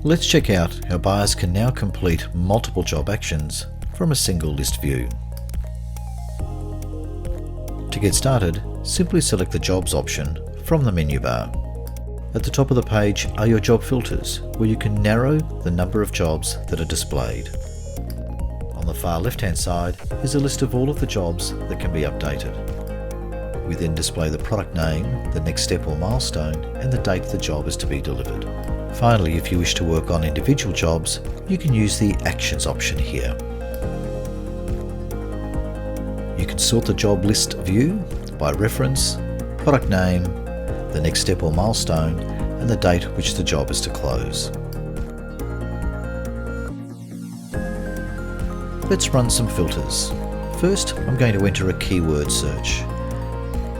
Let's check out how buyers can now complete multiple job actions from a single list view. To get started, simply select the Jobs option from the menu bar. At the top of the page are your job filters, where you can narrow the number of jobs that are displayed. On the far left-hand side is a list of all of the jobs that can be updated. We then display the product name, the next step or milestone, and the date the job is to be delivered. Finally, if you wish to work on individual jobs, you can use the Actions option here. You can sort the job list view by reference, product name, the next step or milestone, and the date which the job is to close. Let's run some filters. First, I'm going to enter a keyword search.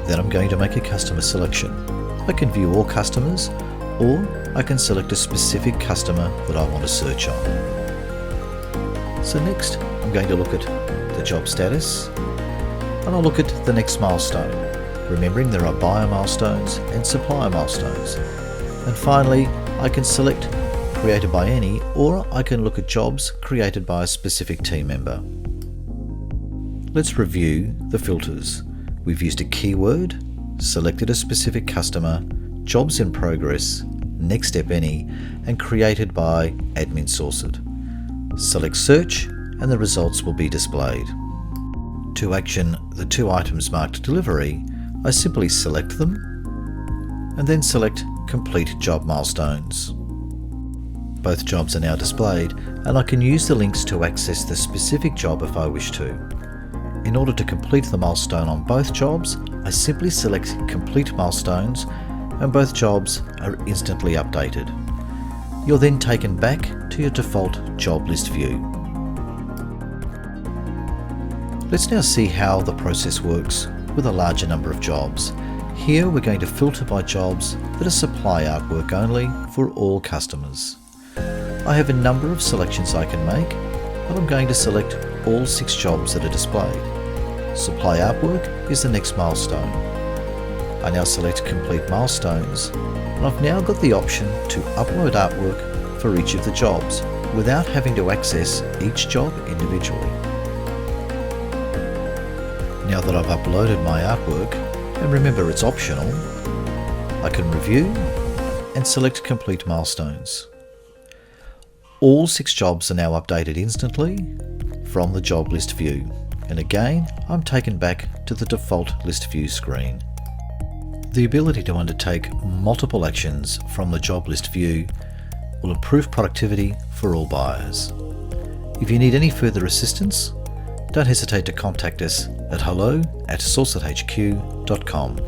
Then I'm going to make a customer selection. I can view all customers, or I can select a specific customer that I want to search on. So next, I'm going to look at the job status, and I'll look at the next milestone, remembering there are buyer milestones and supplier milestones. And finally, I can select created by any, or I can look at jobs created by a specific team member. Let's review the filters. We've used a keyword, selected a specific customer, jobs in progress, next step any, and created by admin Sourceit. Select search and the results will be displayed. To action the two items marked delivery, I simply select them and then select complete job milestones. Both jobs are now displayed, and I can use the links to access the specific job if I wish to. In order to complete the milestone on both jobs, I simply select complete milestones and both jobs are instantly updated. You're then taken back to your default job list view. Let's now see how the process works with a larger number of jobs. Here we're going to filter by jobs that are supply artwork only for all customers. I have a number of selections I can make, but I'm going to select all 6 jobs that are displayed. Supply artwork is the next milestone. I now select complete milestones, and I've now got the option to upload artwork for each of the jobs without having to access each job individually. Now that I've uploaded my artwork, and remember it's optional, I can review and select complete milestones. All 6 jobs are now updated instantly from the job list view, and again I'm taken back to the default list view screen. The ability to undertake multiple actions from the job list view will improve productivity for all buyers. If you need any further assistance, don't hesitate to contact us at hello@sourceithq.com.